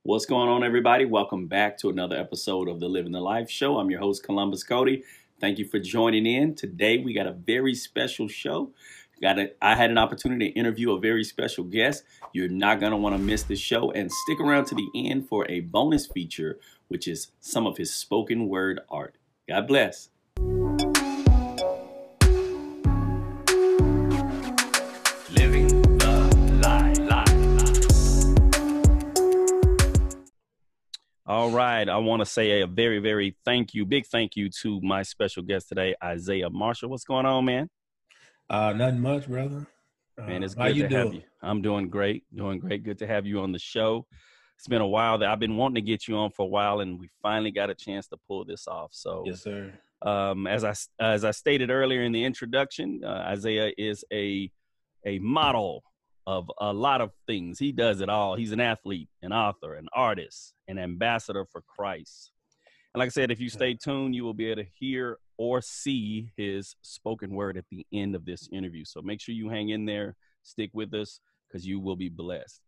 What's going on, everybody? Welcome back to another episode of the Living the Life Show. I'm your host, Columbus Cody. Thank you for joining in. Today, we got a very special show. I had an opportunity to interview a very special guest. You're not going to want to miss the show, and stick around to the end for a bonus feature, which is some of his spoken word art. God bless. Living the life. All right. I want to say a very, very big thank you to my special guest today, Isaiah Marshall. What's going on, man? Nothing much, brother. Man, it's good to have you. I'm doing great. Good to have you on the show. It's been a while that I've been wanting to get you on for a while, and we finally got a chance to pull this off. So, yes, sir. As I stated earlier in the introduction, Isaiah is a model of a lot of things. He does it all. He's an athlete, an author, an artist, an ambassador for Christ. And like I said, if you stay tuned, you will be able to hear or see his spoken word at the end of this interview. So make sure you hang in there, stick with us, because you will be blessed.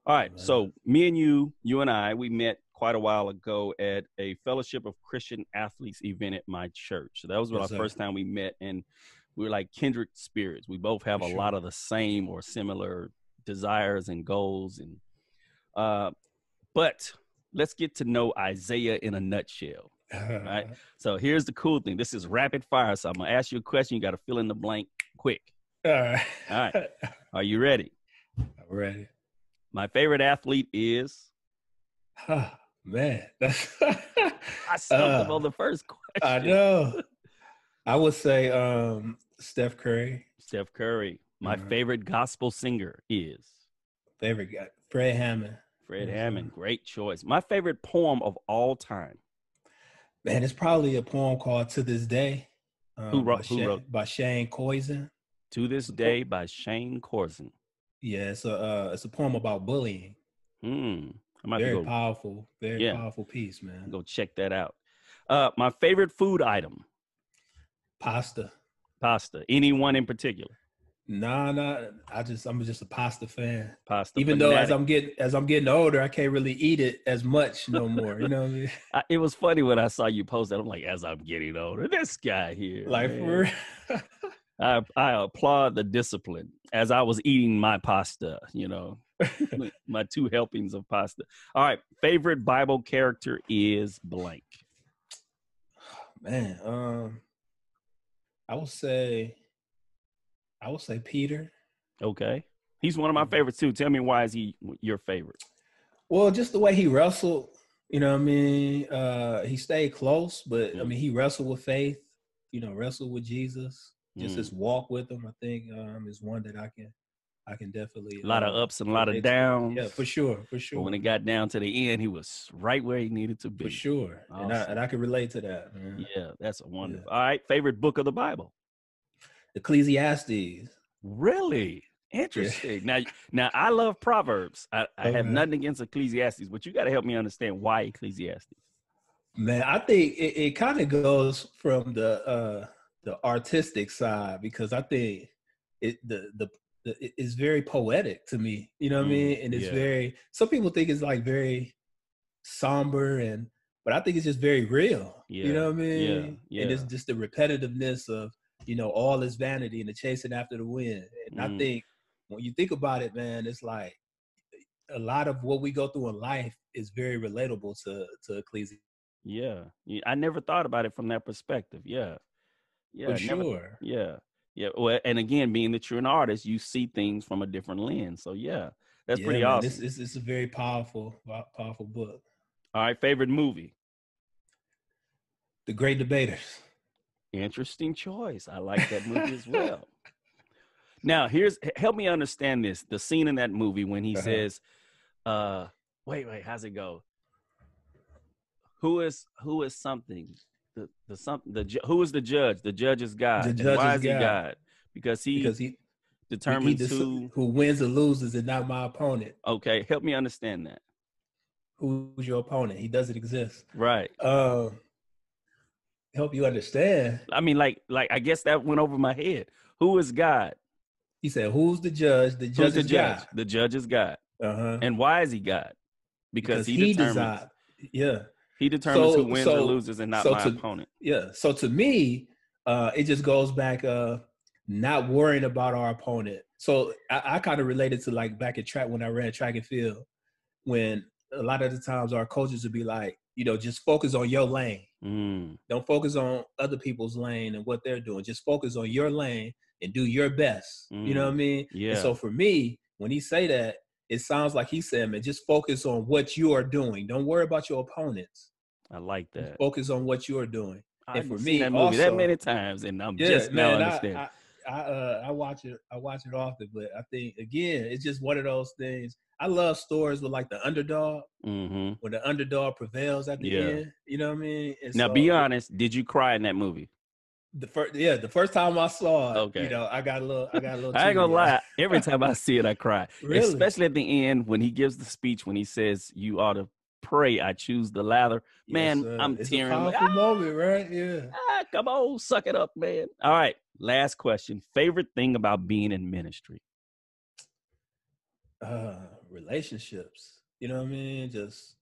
All right. So me and you and I, we met quite a while ago at a Fellowship of Christian Athletes event at my church. So that was our first time we met, and we were like kindred spirits. We both have a lot of the same or similar desires and goals. And but let's get to know Isaiah in a nutshell. All right. So here's the cool thing. This is rapid fire. So I'm going to ask you a question. You got to fill in the blank quick. All right. All right. Are you ready? I'm ready. My favorite athlete is? Man. I stumped on the first question. I know. I would say Steph Curry. Steph Curry. My favorite gospel singer is? Favorite guy, Fred Hammond. Fred Hammond. Great choice. My favorite poem of all time? Man, it's probably a poem called To This Day. Who wrote? By Shane Coyson. To This Day by Shane Coyson. Yeah, it's a poem about bullying. Very powerful piece, man. Go check that out. My favorite food item? Pasta. Anyone in particular? Nah. I'm just a pasta fan. Pasta. Even though as I'm getting older, I can't really eat it as much no more. You know what I mean? It was funny when I saw you post that. I'm like, as I'm getting older, this guy here. Like, for I applaud the discipline as I was eating my pasta, my 2 helpings of pasta. All right. Favorite Bible character is blank. Man, I would say Peter. Okay. He's one of my favorites too. Tell me, why is he your favorite? Well, just the way he wrestled, you know what I mean? He stayed close, but I mean, he wrestled with faith, wrestled with Jesus. Just his walk with him, I think, is one that I can definitely. A lot of ups and a lot of downs. Yeah, for sure. But when it got down to the end, he was right where he needed to be. For sure. Awesome. And I can relate to that, man. Yeah, that's a wonderful. Yeah. All right. Favorite book of the Bible? Ecclesiastes. Really? Interesting. Yeah. Now I love Proverbs. I have nothing against Ecclesiastes, but you got to help me understand why Ecclesiastes. Man, I think it kind of goes from the artistic side, because I think it's very poetic to me. You know what I mean? And it's very. Some people think it's like very somber, but I think it's just very real. Yeah. You know what I mean? Yeah. And it's just the repetitiveness of, all this vanity and the chasing after the wind. And I think when you think about it, man, it's like a lot of what we go through in life is very relatable to Ecclesiastes. Yeah. I never thought about it from that perspective. Yeah. For sure. Yeah. Well, and again, being that you're an artist, you see things from a different lens. So that's pretty awesome. It's a very powerful book. All right. Favorite movie? The Great Debaters. Interesting choice. I like that movie as well. Now, help me understand this. The scene in that movie when he says, wait, how's it go? Who is something? Who is the judge? The judge is God. Why is he God? Because he determines who wins or loses, and not my opponent. Okay, help me understand that. Who's your opponent? He doesn't exist. Right. Help you understand. I mean, like I guess that went over my head. Who is God? He said, "Who's the judge? The judge is God. The judge is God. And why is he God? because he he determines. designed. Yeah. He determines who So wins or loses, and not so my to opponent. yeah. So to me, it just goes back not worrying about our opponent. So I kind of related to like back at track when I ran track and field, when a lot of the times our coaches would be like, just focus on your lane. Don't focus on other people's lane and what they're doing. Just focus on your lane and do your best. You know what I mean? Yeah. And so for me, when he say that, it sounds like he said, man, just focus on what you are doing. Don't worry about your opponents. I like that. Just focus on what you are doing. I've And for seen me, that movie also, that many times, and I'm just now understanding. I watch it. I watch it often, but I think again, it's just one of those things. I love stories with like the underdog, when the underdog prevails at the end. You know what I mean? And now, so, be honest. Did you cry in that movie? The first time I saw it, I got a little. I ain't gonna lie. Every time I see it, I cry. Really? Especially at the end when he gives the speech, when he says, "You ought to pray I choose the lather." Man, Yes, I'm it's tearing. a powerful moment, right? Yeah. Come on, suck it up, man. All right, last question. Favorite thing about being in ministry? Relationships. You know what I mean? Just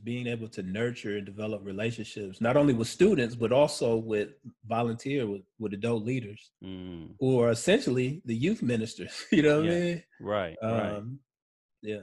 being able to nurture and develop relationships, not only with students, but also with with adult leaders who are essentially the youth ministers. You know what I mean? Right. Yeah.